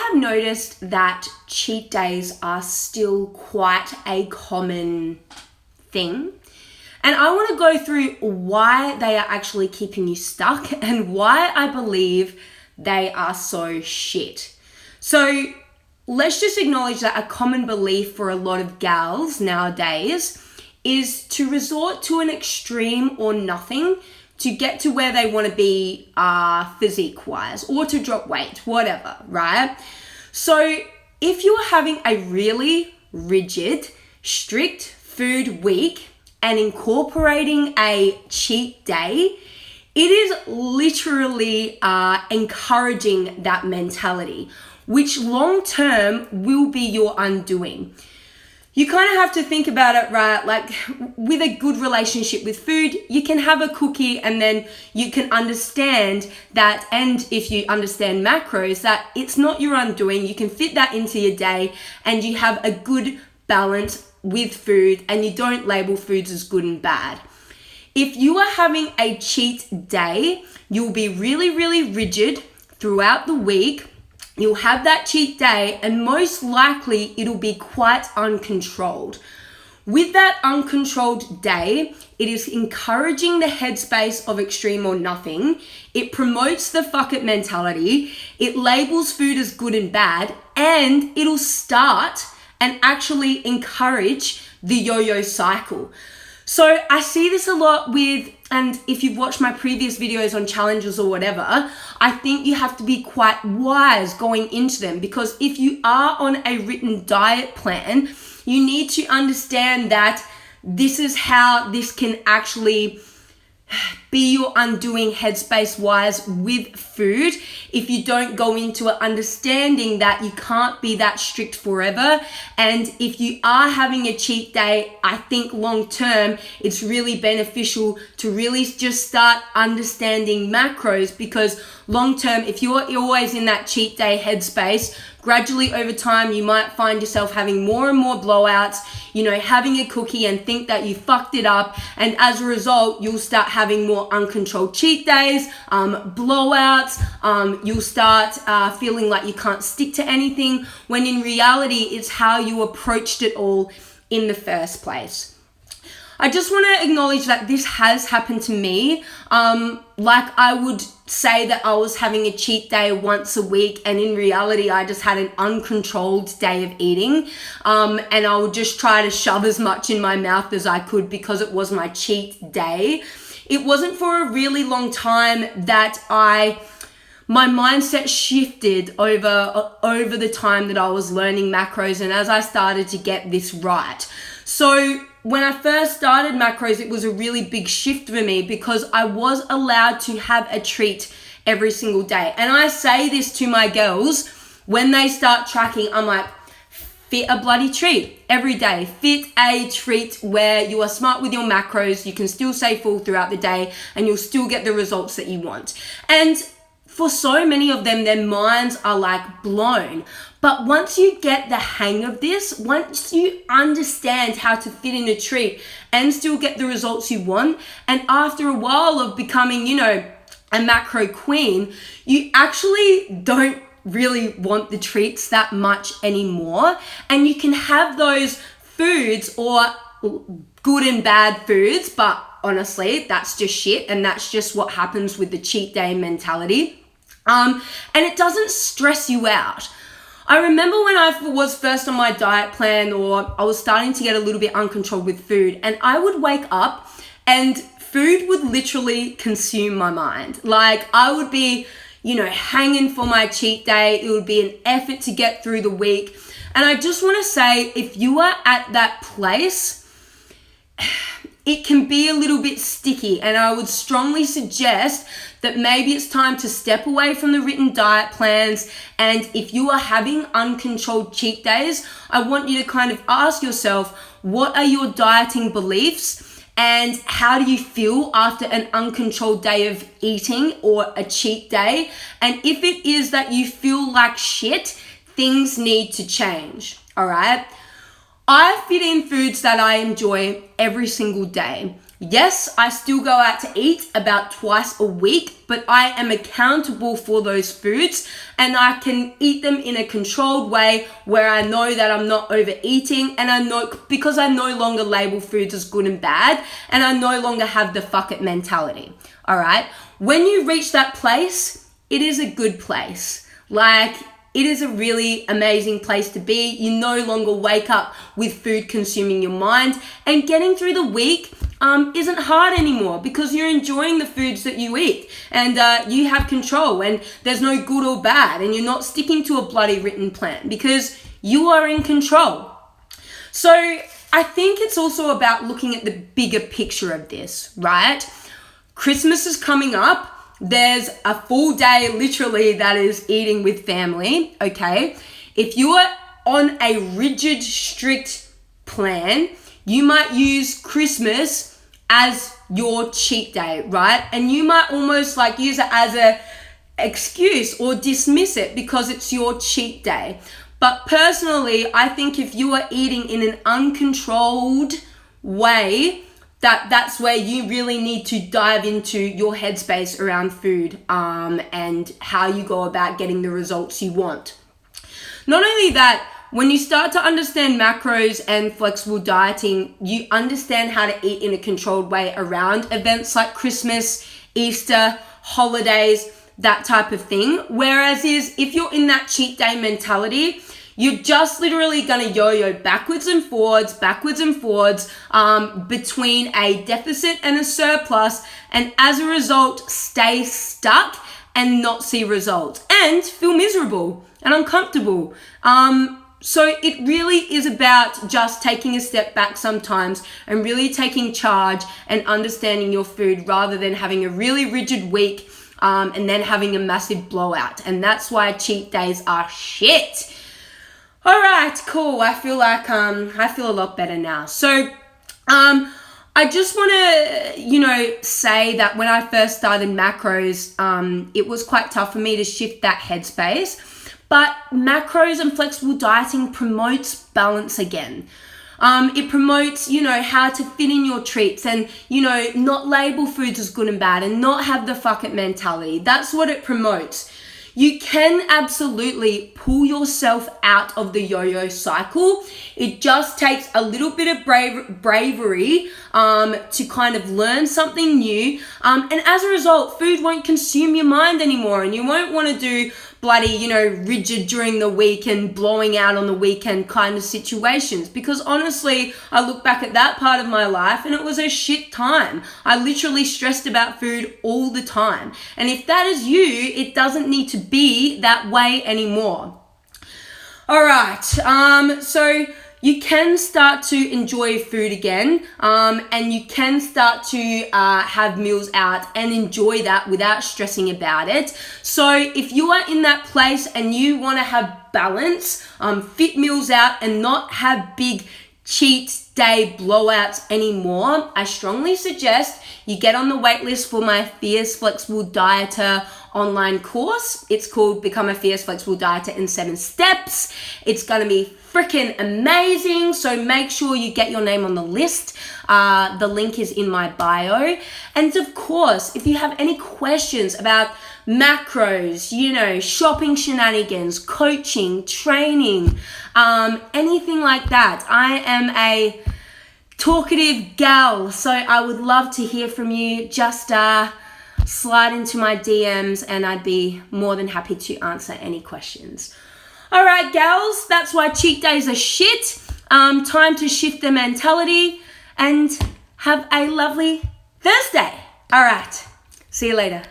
have noticed that cheat days are still quite a common thing. And I want to go through why they are actually keeping you stuck and why I believe they are so shit. So let's just acknowledge that a common belief for a lot of gals nowadays is to resort to an extreme or nothing to get to where they want to be physique-wise, or to drop weight, whatever, right? So if you are having a really rigid, strict food week and incorporating a cheat day, it is literally encouraging that mentality, which long-term will be your undoing. You kind of have to think about it, right? Like with a good relationship with food, you can have a cookie and then you can understand that, and if you understand macros, that it's not your undoing. You can fit that into your day and you have a good balance with food and you don't label foods as good and bad. If you are having a cheat day, you'll be really, really rigid throughout the week. You'll have that cheat day and most likely it'll be quite uncontrolled. With that uncontrolled day, it is encouraging the headspace of extreme or nothing. It promotes the fuck it mentality. It labels food as good and bad, and it'll start and actually encourage the yo-yo cycle. So I see this a lot with, and if you've watched my previous videos on challenges or whatever, I think you have to be quite wise going into them, because if you are on a written diet plan, you need to understand that this is how this can actually be your undoing headspace wise with food if you don't go into it understanding that you can't be that strict forever. And if you are having a cheat day, I think long term it's really beneficial to really just start understanding macros, because long term, if you're always in that cheat day headspace, gradually over time you might find yourself having more and more blowouts, having a cookie and think that you fucked it up, and as a result you'll start having more uncontrolled cheat days, blowouts, you'll start feeling like you can't stick to anything, when in reality it's how you approached it all in the first place. I just want to acknowledge that this has happened to me. Like I would say that I was having a cheat day once a week, and in reality I just had an uncontrolled day of eating, and I would just try to shove as much in my mouth as I could because it was my cheat day. It wasn't for a really long time that my mindset shifted over the time that I was learning macros, and as I started to get this right. So when I first started macros, it was a really big shift for me because I was allowed to have a treat every single day. And I say this to my girls when they start tracking, I'm like, fit a bloody treat every day. Fit a treat where you are smart with your macros, you can still stay full throughout the day, and you'll still get the results that you want. And for so many of them, their minds are like blown. But once you get the hang of this, once you understand how to fit in a treat and still get the results you want, and after a while of becoming, a macro queen, you actually don't really want the treats that much anymore. And you can have those foods, or good and bad foods, but honestly, that's just shit, and that's just what happens with the cheat day mentality. And it doesn't stress you out. I remember when I was first on my diet plan, or I was starting to get a little bit uncontrolled with food, and I would wake up and food would literally consume my mind. Like I would be, hanging for my cheat day. It would be an effort to get through the week. And I just want to say, if you are at that place, it can be a little bit sticky, and I would strongly suggest that maybe it's time to step away from the written diet plans. And if you are having uncontrolled cheat days, I want you to kind of ask yourself, what are your dieting beliefs, and how do you feel after an uncontrolled day of eating or a cheat day? And if it is that you feel like shit, things need to change, all right? I fit in foods that I enjoy every single day. Yes, I still go out to eat about twice a week, but I am accountable for those foods and I can eat them in a controlled way where I know that I'm not overeating, and I know because I no longer label foods as good and bad, and I no longer have the fuck it mentality. All right. When you reach that place, it is a good place. Like, it is a really amazing place to be. You no longer wake up with food consuming your mind, and getting through the week isn't hard anymore because you're enjoying the foods that you eat, and you have control, and there's no good or bad, and you're not sticking to a bloody written plan because you are in control. So I think it's also about looking at the bigger picture of this, right? Christmas is coming up. There's a full day literally that is eating with family, okay? If you are on a rigid, strict plan, you might use Christmas as your cheat day, right? And you might almost like use it as a excuse or dismiss it because it's your cheat day. But personally, I think if you are eating in an uncontrolled way, that's where you really need to dive into your headspace around food and how you go about getting the results you want. Not only that, when you start to understand macros and flexible dieting, you understand how to eat in a controlled way around events like Christmas, Easter, holidays, that type of thing. Whereas if you're in that cheat day mentality, you're just literally going to yo-yo backwards and forwards between a deficit and a surplus, and as a result, stay stuck and not see results and feel miserable and uncomfortable. So it really is about just taking a step back sometimes and really taking charge and understanding your food rather than having a really rigid week and then having a massive blowout. And that's why cheat days are shit. All right, cool. I feel a lot better now. So, I just want to, say that when I first started macros, it was quite tough for me to shift that headspace. But macros and flexible dieting promotes balance again. It promotes, how to fit in your treats and, not label foods as good and bad and not have the fuck it mentality. That's what it promotes. You can absolutely pull yourself out of the yo-yo cycle. It just takes a little bit of bravery to kind of learn something new. And as a result, food won't consume your mind anymore, and you won't want to do bloody, rigid during the week and blowing out on the weekend kind of situations. Because honestly, I look back at that part of my life and it was a shit time. I literally stressed about food all the time. And if that is you, it doesn't need to be that way anymore. All right, so you can start to enjoy food again, and you can start to have meals out and enjoy that without stressing about it. So if you are in that place and you want to have balance, fit meals out and not have big cheat day blowouts anymore, I strongly suggest you get on the waitlist for my Fierce Flexible Dieter online course. It's called Become a Fierce Flexible Dieter in 7 Steps. It's going to be freaking amazing. So make sure you get your name on the list. The link is in my bio. And of course, if you have any questions about macros, shopping shenanigans, coaching, training, anything like that, I am a talkative gal, so I would love to hear from you. Just slide into my DMs and I'd be more than happy to answer any questions. All right, gals, that's why cheat days are shit. Time to shift the mentality and have a lovely Thursday. All right, see you later.